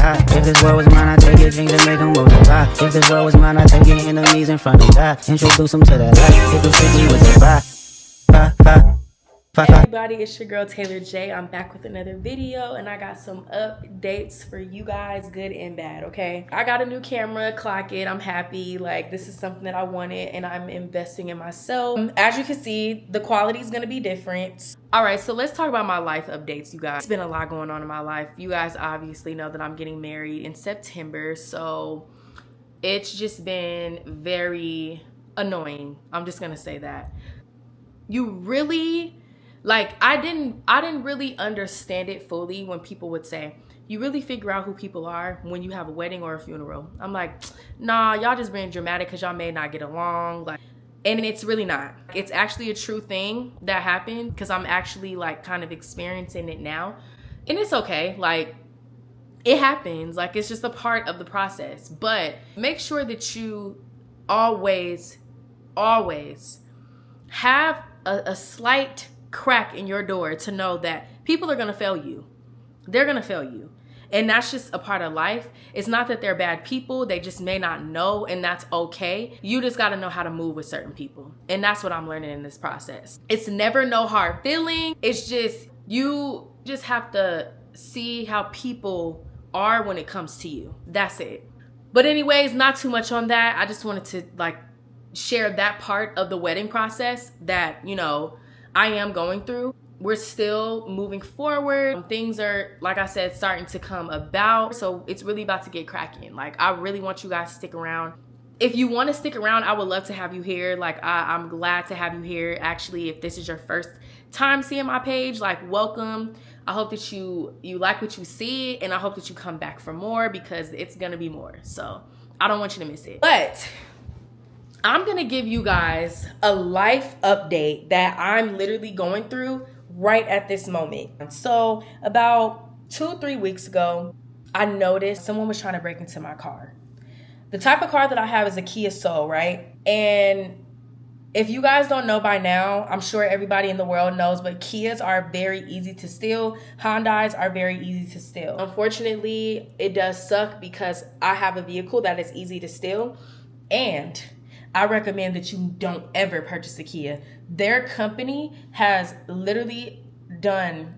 die. If this world was mine, I'd take your dreams and make them multiply. If this world was mine, I'd take your enemies in front of God. Introduce them to that life. If it's strictly with the vibe. Hey everybody, it's your girl Tae'LorJayy. I'm back with another video and I got some updates for you guys, good and bad, okay? I got a new camera, clock it, I'm happy. Like, this is something that I wanted and I'm investing in myself. As you can see, the quality is gonna be different. All right, so let's talk about my life updates, you guys. It's been a lot going on in my life. You guys obviously know that I'm getting married in September, so it's just been very annoying. I'm just gonna say that. You really, like, I didn't really understand it fully when people would say, you really figure out who people are when you have a wedding or a funeral. I'm like, nah, y'all just being dramatic because y'all may not get along. Like, and it's really not. It's actually a true thing that happened because I'm actually like kind of experiencing it now. And it's okay, like, it happens. Like, it's just a part of the process. But make sure that you always have a slight crack in your door to know that people are gonna fail you. They're gonna fail you. And that's just a part of life. It's not that they're bad people, they just may not know, and that's okay. You just gotta know how to move with certain people. And that's what I'm learning in this process. It's never no hard feeling. It's just, you just have to see how people are when it comes to you. That's it. But anyways, not too much on that. I just wanted to like share that part of the wedding process that, you know, I am going through. We're still moving forward. Things are, like I said, starting to come about. So it's really about to get cracking. Like, I really want you guys to stick around. If you want to stick around, I would love to have you here. Like, I'm glad to have you here. Actually, if this is your first time seeing my page, like, welcome. I hope that you like what you see, and I hope that you come back for more because it's gonna be more. So I don't want you to miss it. But I'm gonna give you guys a life update that I'm literally going through right at this moment. So about 2-3 weeks ago, I noticed someone was trying to break into my car. The type of car that I have is a Kia Soul, right? And if you guys don't know by now, I'm sure everybody in the world knows, but Kias are very easy to steal. Hyundais are very easy to steal. Unfortunately, it does suck because I have a vehicle that is easy to steal, and I recommend that you don't ever purchase a Kia. Their company has literally done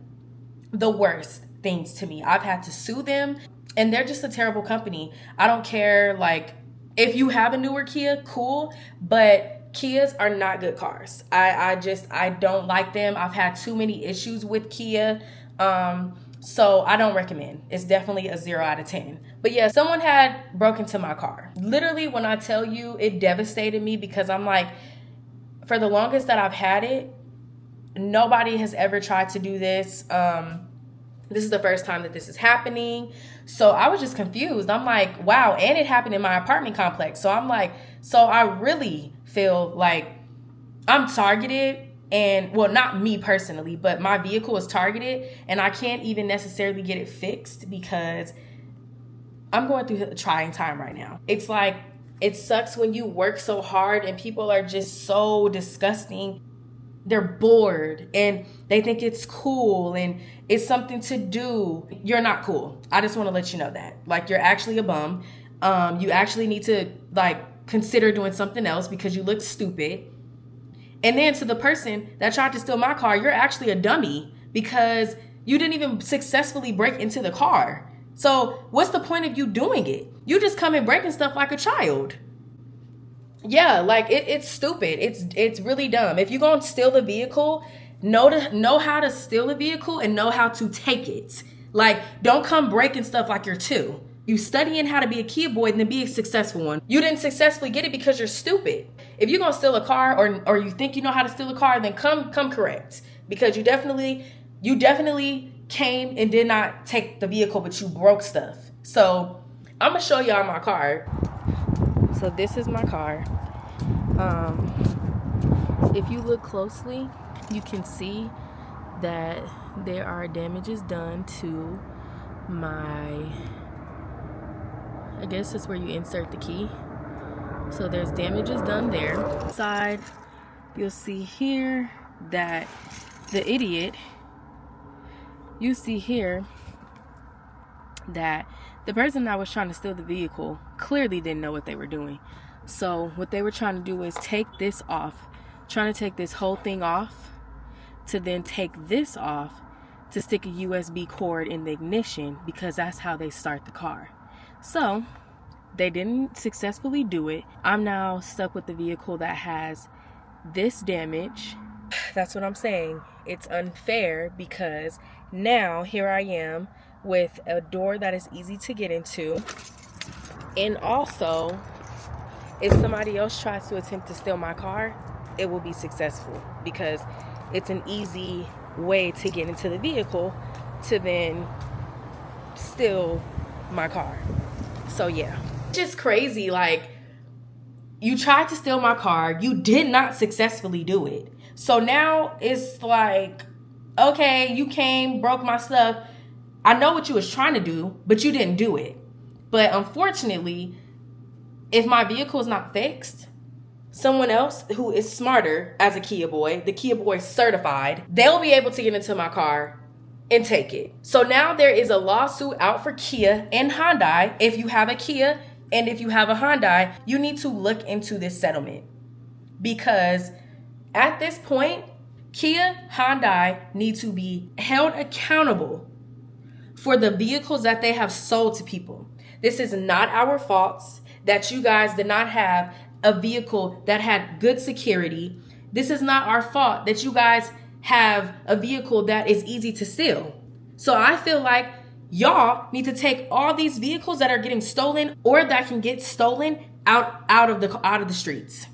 the worst things to me. I've had to sue them, and they're just a terrible company. I don't care, like, if you have a newer Kia, cool, but Kias are not good cars. I don't like them. I've had too many issues with Kia. So I don't recommend. It's definitely a 0 out of 10. But yeah, someone had broke into my car. Literally, when I tell you, it devastated me because I'm like, for the longest that I've had it, nobody has ever tried to do this. This is the first time that this is happening. So I was just confused. I'm like, wow. And it happened in my apartment complex. So I'm like, so I really feel like I'm targeted. And, well, not me personally, but my vehicle is targeted and I can't even necessarily get it fixed because I'm going through a trying time right now. It's like, it sucks when you work so hard and people are just so disgusting. They're bored and they think it's cool and it's something to do. You're not cool. I just want to let you know that. Like, you're actually a bum. You actually need to, like, consider doing something else because you look stupid. And then to the person that tried to steal my car, you're actually a dummy because you didn't even successfully break into the car. So what's the point of you doing it? You just come and breaking stuff like a child. Yeah, like it's stupid. It's really dumb. If you're going to steal the vehicle, know how to steal a vehicle and know how to take it. Like, don't come breaking stuff like you're two. You studying how to be a Kia boy and then be a successful one. You didn't successfully get it because you're stupid. If you're gonna steal a car or you think you know how to steal a car, then come correct. Because you definitely came and did not take the vehicle, but you broke stuff. So I'm gonna show y'all my car. So this is my car. If you look closely, you can see that there are damages done to my, I guess that's where you insert the key. So there's damages done there. Side, you'll see here that the idiot, you see here that the person that was trying to steal the vehicle clearly didn't know what they were doing. So what they were trying to do is take this off, trying to take this whole thing off, to then take this off to stick a USB cord in the ignition, because that's how they start the car. So they didn't successfully do it. I'm now stuck with the vehicle that has this damage. That's what I'm saying. It's unfair, because now here I am with a door that is easy to get into. And also, if somebody else tries to attempt to steal my car, it will be successful, because it's an easy way to get into the vehicle to then steal my car. So yeah, just crazy. Like, you tried to steal my car, you did not successfully do it. So now it's like, okay, you came, broke my stuff. I know what you was trying to do, but you didn't do it. But unfortunately, if my vehicle is not fixed, someone else who is smarter as a Kia boy, the Kia boy certified, they'll be able to get into my car and take it. So now there is a lawsuit out for Kia and Hyundai. If you have a Kia and if you have a Hyundai, you need to look into this settlement, because at this point, Kia, Hyundai need to be held accountable for the vehicles that they have sold to people. This is not our faults that you guys did not have a vehicle that had good security. This is not our fault that you guys have a vehicle that is easy to steal. So I feel like y'all need to take all these vehicles that are getting stolen or that can get stolen out of the streets.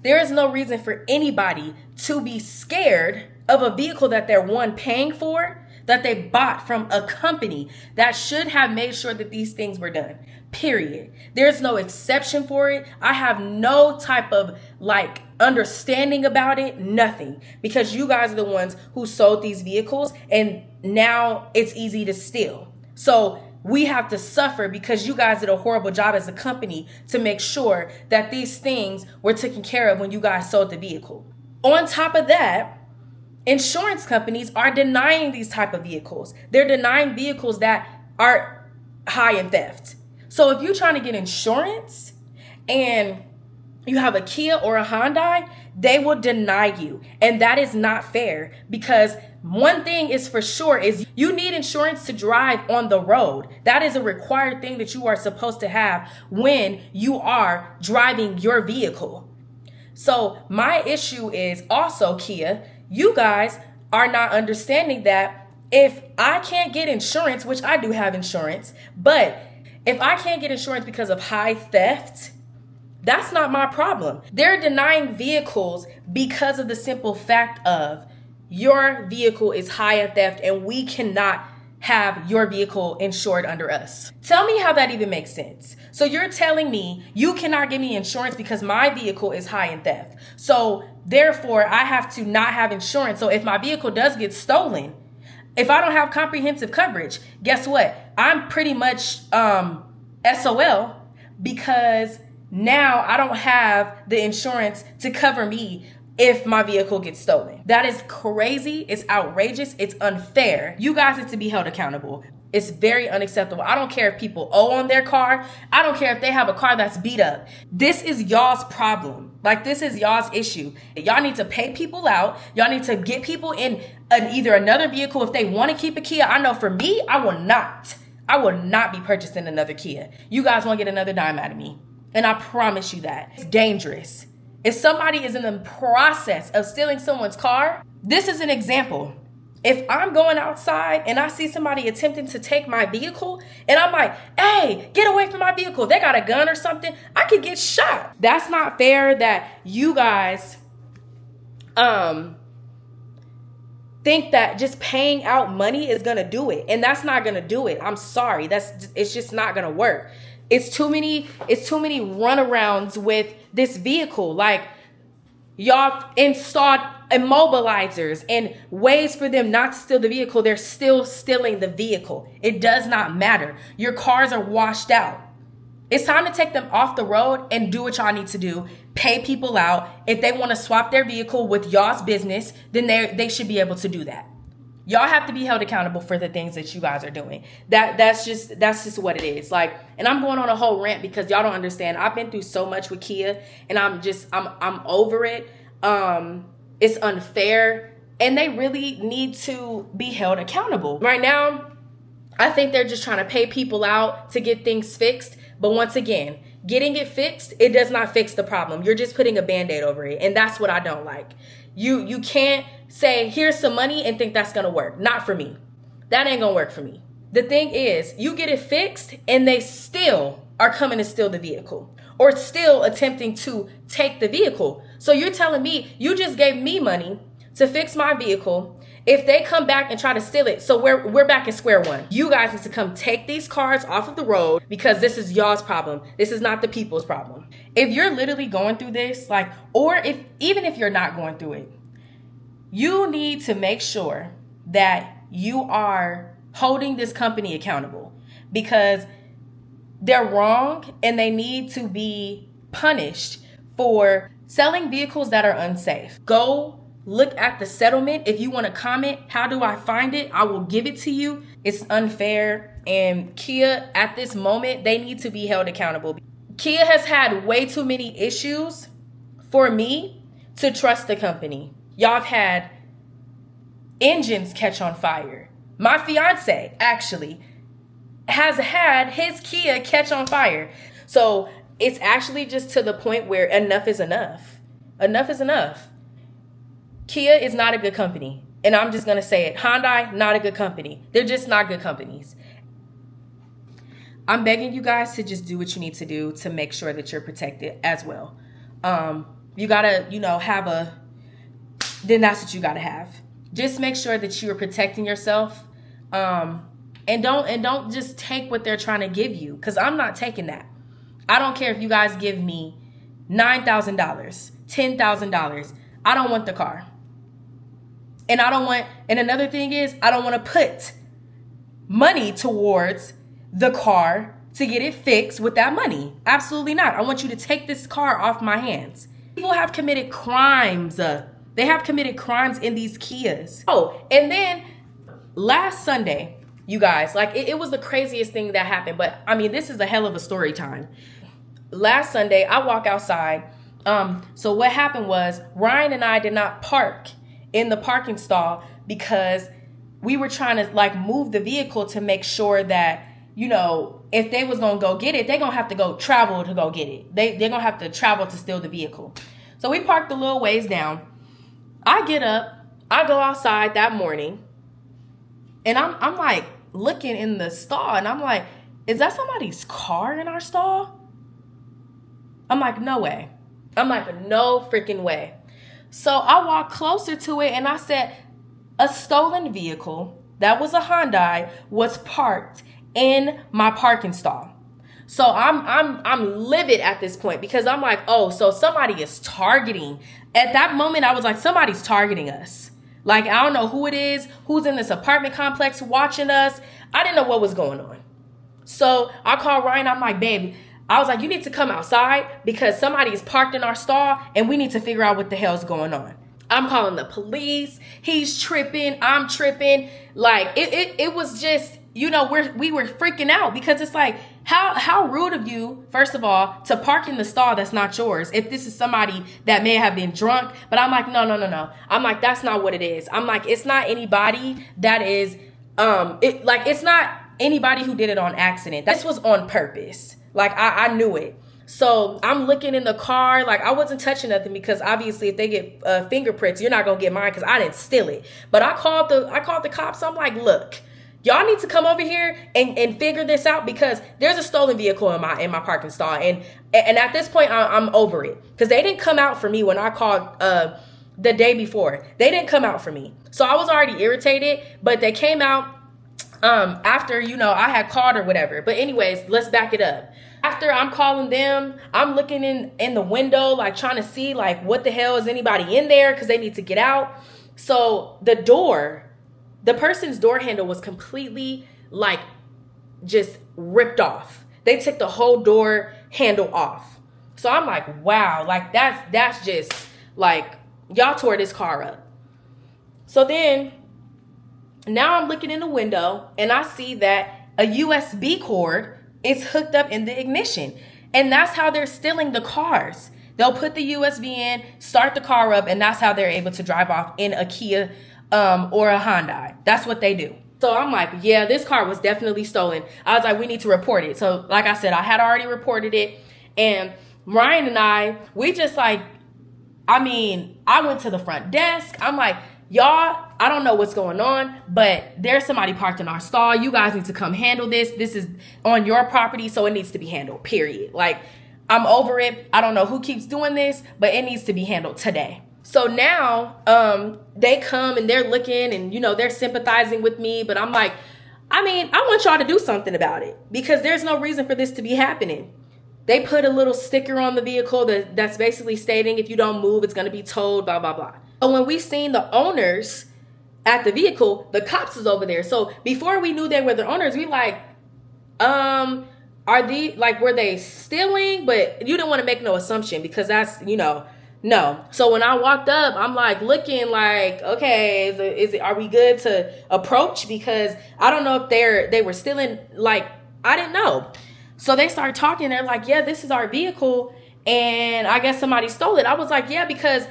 There is no reason for anybody to be scared of a vehicle that they're, one, paying for, that they bought from a company that should have made sure that these things were done. Period. There's no exception for it. I have no type of understanding about it, nothing, because you guys are the ones who sold these vehicles and now it's easy to steal. So we have to suffer because you guys did a horrible job as a company to make sure that these things were taken care of when you guys sold the vehicle. On top of that, insurance companies are denying these type of vehicles. They're denying vehicles that are high in theft. So if you're trying to get insurance and you have a Kia or a Hyundai, they will deny you. And that is not fair, because one thing is for sure is you need insurance to drive on the road. That is a required thing that you are supposed to have when you are driving your vehicle. So my issue is also, Kia, you guys are not understanding that if I can't get insurance, which I do have insurance, but if I can't get insurance because of high theft, that's not my problem. They're denying vehicles because of the simple fact of your vehicle is high in theft and we cannot have your vehicle insured under us. Tell me how that even makes sense. So you're telling me you cannot give me insurance because my vehicle is high in theft. So therefore, I have to not have insurance. So if my vehicle does get stolen, if I don't have comprehensive coverage, guess what? I'm pretty much SOL, because now I don't have the insurance to cover me if my vehicle gets stolen. That is crazy. It's outrageous. It's unfair. You guys need to be held accountable. It's very unacceptable. I don't care if people owe on their car. I don't care if they have a car that's beat up. This is y'all's problem. This is y'all's issue. Y'all need to pay people out. Y'all need to get people in either another vehicle if they want to keep a Kia. I know for me, I will not be purchasing another Kia. You guys won't get another dime out of me. And I promise you that. It's dangerous. If somebody is in the process of stealing someone's car, this is an example. If I'm going outside and I see somebody attempting to take my vehicle and I'm like, hey, get away from my vehicle, they got a gun or something, I could get shot. That's not fair that you guys think that just paying out money is going to do it. And that's not going to do it. I'm sorry. It's just not going to work. It's too many runarounds with this vehicle. Y'all installed immobilizers and ways for them not to steal the vehicle. They're still stealing the vehicle. It does not matter. Your cars are washed out. It's time to take them off the road and do what y'all need to do. Pay people out. If they want to swap their vehicle with y'all's business, then they should be able to do that. Y'all have to be held accountable for the things that you guys are doing. That's just what it is. Like, and I'm going on a whole rant because y'all don't understand. I've been through so much with Kia, and I'm over it. It's unfair, and they really need to be held accountable. Right now, I think they're just trying to pay people out to get things fixed. But once again, getting it fixed, it does not fix the problem. You're just putting a Band-Aid over it. And that's what I don't like. You can't say, here's some money and think that's going to work. Not for me. That ain't going to work for me. The thing is, you get it fixed and they still are coming to steal the vehicle or still attempting to take the vehicle. So you're telling me you just gave me money to fix my vehicle. If they come back and try to steal it, so we're back at square one. You guys need to come take these cars off of the road because this is y'all's problem. This is not the people's problem. If you're literally going through this, like, or even if you're not going through it, you need to make sure that you are holding this company accountable because they're wrong and they need to be punished for selling vehicles that are unsafe. Go look at the settlement. If you want to comment, how do I find it? I will give it to you. It's unfair. And Kia, at this moment, they need to be held accountable. Kia has had way too many issues for me to trust the company. Y'all have had engines catch on fire. My fiance actually has had his Kia catch on fire. So it's actually just to the point where enough is enough. Enough is enough. Kia is not a good company. And I'm just going to say it. Hyundai, not a good company. They're just not good companies. I'm begging you guys to just do what you need to do to make sure that you're protected as well. You got to, then that's what you got to have. Just make sure that you're protecting yourself. And don't just take what they're trying to give you. Because I'm not taking that. I don't care if you guys give me $9,000, $10,000. I don't want the car. And another thing is, I don't want to put money towards the car to get it fixed with that money. Absolutely not. I want you to take this car off my hands. People have committed crimes. They have committed crimes in these Kias. Oh, and then last Sunday, you guys, like it was the craziest thing that happened. But I mean, this is a hell of a story time. Last Sunday, I walk outside. So what happened was Ryan and I did not park in the parking stall because we were trying to like move the vehicle to make sure that, if they was going to go get it, they're going to have to go travel to go get it. They're going to have to travel to steal the vehicle. So we parked a little ways down. I get up, I go outside that morning and I'm like looking in the stall and I'm like, is that somebody's car in our stall? I'm like, no way. I'm like, no freaking way. So I walked closer to it and I said, a stolen vehicle that was a Hyundai was parked in my parking stall. So I'm livid at this point because I'm like, oh, so somebody is targeting. At that moment, I was like, somebody's targeting us. Like, I don't know who it is, who's in this apartment complex watching us. I didn't know what was going on. So I called Ryan. I'm like, babe, I was like, you need to come outside because somebody is parked in our stall and we need to figure out what the hell's going on. I'm calling the police. He's tripping. I'm tripping. Like it was just, we were freaking out because it's like, how rude of you, first of all, to park in the stall that's not yours. If this is somebody that may have been drunk, but I'm like, no. I'm like, that's not what it is. I'm like, it's not anybody that is, it's not anybody who did it on accident. This was on purpose. Like, I knew it. So I'm looking in the car. Like, I wasn't touching nothing because obviously if they get fingerprints, you're not going to get mine because I didn't steal it. But I called the cops. I'm like, look, y'all need to come over here and figure this out because there's a stolen vehicle in my parking stall. And at this point, I'm over it because they didn't come out for me when I called the day before. They didn't come out for me. So I was already irritated, but they came out after, I had called or whatever. But anyways, let's back it up. After I'm calling them, I'm looking in the window, like trying to see like what the hell is anybody in there because they need to get out. So the person's door handle was completely like just ripped off. They took the whole door handle off. So I'm like, wow, like that's just like y'all tore this car up. So then Now I'm looking in the window and I see that a USB cord is hooked up in the ignition. And that's how they're stealing the cars. They'll put the USB in, start the car up, and that's how they're able to drive off in a Kia or a Hyundai. That's what they do. So I'm like, yeah, this car was definitely stolen. I was like, we need to report it. So like I said, I had already reported it. And Ryan and we just like, I went to the front desk. I'm like, y'all, I don't know what's going on, but there's somebody parked in our stall. You guys need to come handle this. This is on your property, so it needs to be handled, period. Like, I'm over it. I don't know who keeps doing this, but it needs to be handled today. So now they come and they're looking and, they're sympathizing with me. But I'm like, I want y'all to do something about it because there's no reason for this to be happening. They put a little sticker on the vehicle that's basically stating if you don't move, it's going to be towed, blah, blah, blah. So when we seen the owners at the vehicle, the cops was over there. So before we knew they were the owners, we like, were they stealing? But you didn't want to make no assumption because that's, no. So when I walked up, I'm like looking like, okay, are we good to approach? Because I don't know if they were stealing. Like, I didn't know. So they started talking. They're like, yeah, this is our vehicle. And I guess somebody stole it. I was like, yeah, because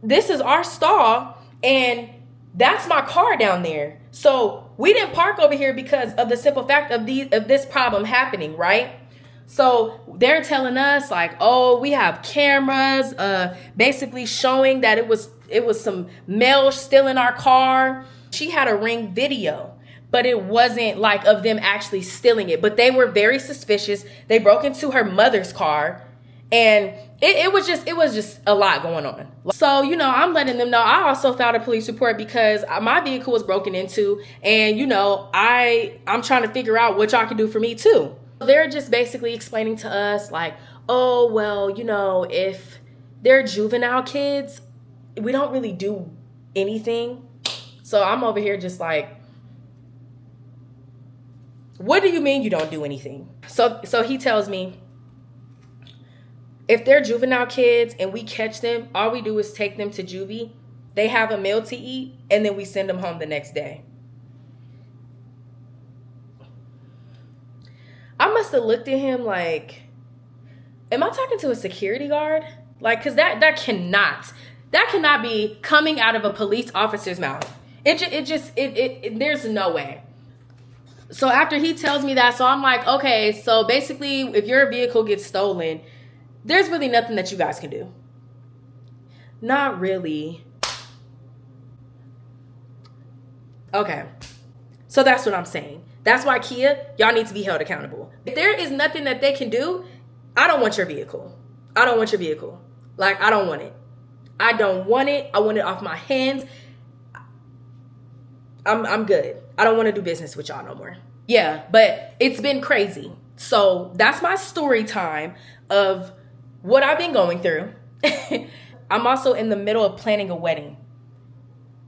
this is our stall and that's my car down there. So we didn't park over here because of the simple fact of this problem happening, right? So they're telling us like, oh, we have cameras basically showing that it was some male stealing our car. She had a Ring video, but it wasn't like of them actually stealing it. But they were very suspicious. They broke into her mother's car and it was just a lot going on. So, I'm letting them know I also filed a police report because my vehicle was broken into and, I'm trying to figure out what y'all can do for me too. They're just basically explaining to us like, oh, well, if they're juvenile kids, we don't really do anything. So I'm over here just like, what do you mean you don't do anything? So he tells me, if they're juvenile kids and we catch them, all we do is take them to juvie. They have a meal to eat, and then we send them home the next day. I must have looked at him like, am I talking to a security guard? Like, because that cannot be coming out of a police officer's mouth. There's no way. So after he tells me that, so I'm like, okay, so basically if your vehicle gets stolen, there's really nothing that you guys can do. Not really. Okay. So that's what I'm saying. That's why Kia, y'all need to be held accountable. If there is nothing that they can do, I don't want your vehicle. I don't want your vehicle. Like, I don't want it. I don't want it. I want it off my hands. I'm good. I don't want to do business with y'all no more. Yeah, but it's been crazy. So that's my story time of what I've been going through. I'm also in the middle of planning a wedding.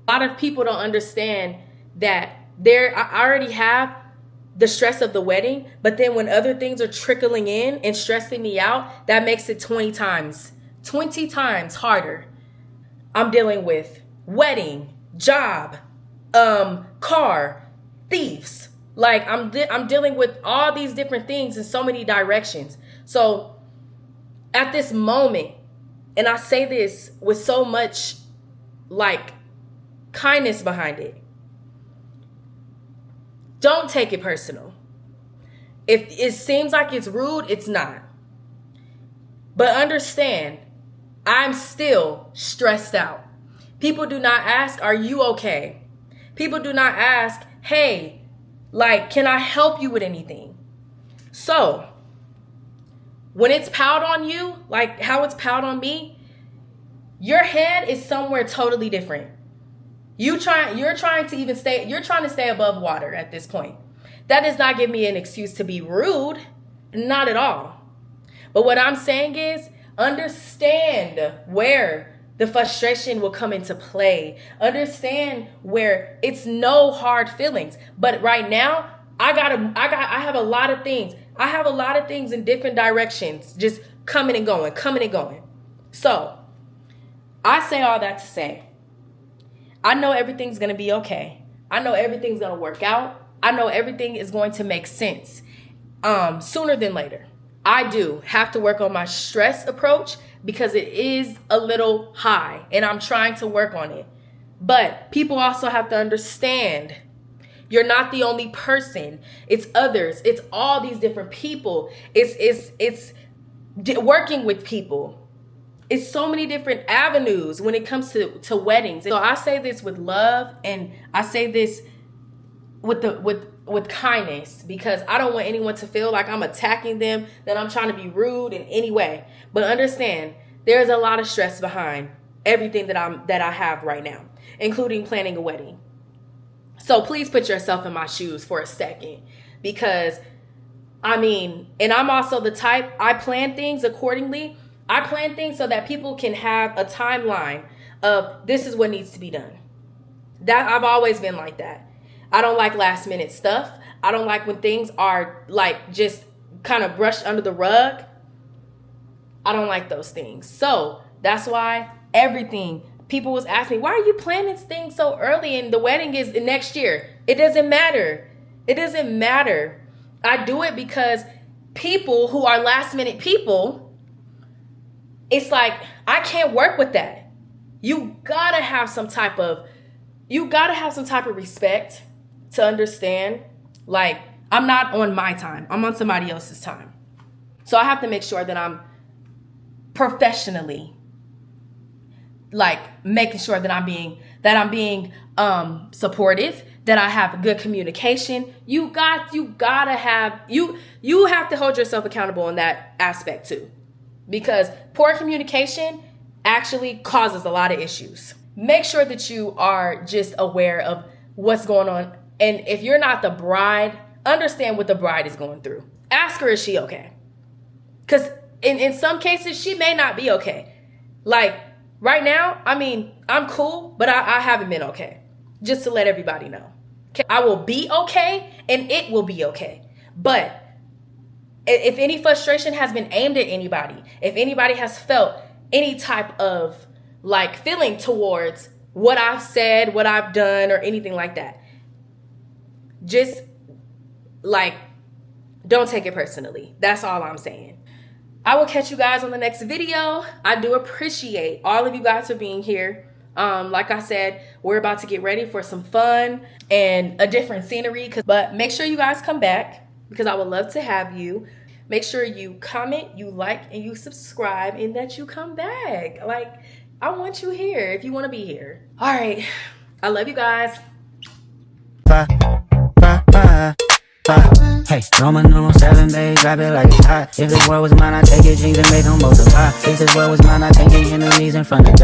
A lot of people don't understand that I already have the stress of the wedding, but then when other things are trickling in and stressing me out, that makes it 20 times harder. I'm dealing with wedding, job, car, thieves. Like I'm dealing with all these different things in so many directions. So at this moment, and I say this with so much like kindness behind it, don't take it personal. If it seems like it's rude, it's not. But understand, I'm still stressed out. People do not ask, are you okay? People do not ask, hey, like, can I help you with anything? So when it's piled on you, like how it's piled on me, your head is somewhere totally different. You're trying to stay above water at this point. That does not give me an excuse to be rude. Not at all. But what I'm saying is, understand where the frustration will come into play. Understand where it's no hard feelings. But right now, I have a lot of things. I have a lot of things in different directions just coming and going. So I say all that to say, I know everything's going to be okay. I know everything's going to work out. I know everything is going to make sense sooner than later. I do have to work on my stress approach because it is a little high and I'm trying to work on it. But people also have to understand you're not the only person. It's others. It's all these different people. It's working with people. It's so many different avenues when it comes to weddings. So I say this with love, and I say this with kindness, because I don't want anyone to feel like I'm attacking them, that I'm trying to be rude in any way. But understand, there's a lot of stress behind everything that I have right now, including planning a wedding. So please put yourself in my shoes for a second, because and I'm also the type, I plan things accordingly. I plan things so that people can have a timeline of this is what needs to be done. That I've always been like that. I don't like last minute stuff. I don't like when things are like just kind of brushed under the rug. I don't like those things. So that's why everything, people was asking me, why are you planning things so early and the wedding is next year? It doesn't matter. It doesn't matter. I do it because people who are last minute people, it's like, I can't work with that. You gotta have some type of respect to understand, like, I'm not on my time. I'm on somebody else's time. So I have to make sure that I'm professionally, like, making sure that I'm being supportive, that I have good communication. You have to hold yourself accountable in that aspect too, because poor communication actually causes a lot of issues. Make sure that you are just aware of what's going on. And if you're not the bride, understand what the bride is going through. Ask her, is she okay? Because in some cases, she may not be okay. Like right now, I'm cool, but I haven't been okay. Just to let everybody know. Okay? I will be okay, and it will be okay. But if any frustration has been aimed at anybody, if anybody has felt any type of like feeling towards what I've said, what I've done, or anything like that, just like, don't take it personally. That's all I'm saying. I will catch you guys on the next video. I do appreciate all of you guys for being here. Like I said, we're about to get ready for some fun and a different scenery. But make sure you guys come back, because I would love to have you. Make sure you comment, you like, and you subscribe, and that you come back. Like, I want you here if you want to be here. All right. I love you guys. Hey, Roman numeral 7, babe, drop it like it's hot. If this world was mine, I'd take your jeans and make them multiply. If this world was mine, I'd take your enemies in front of God.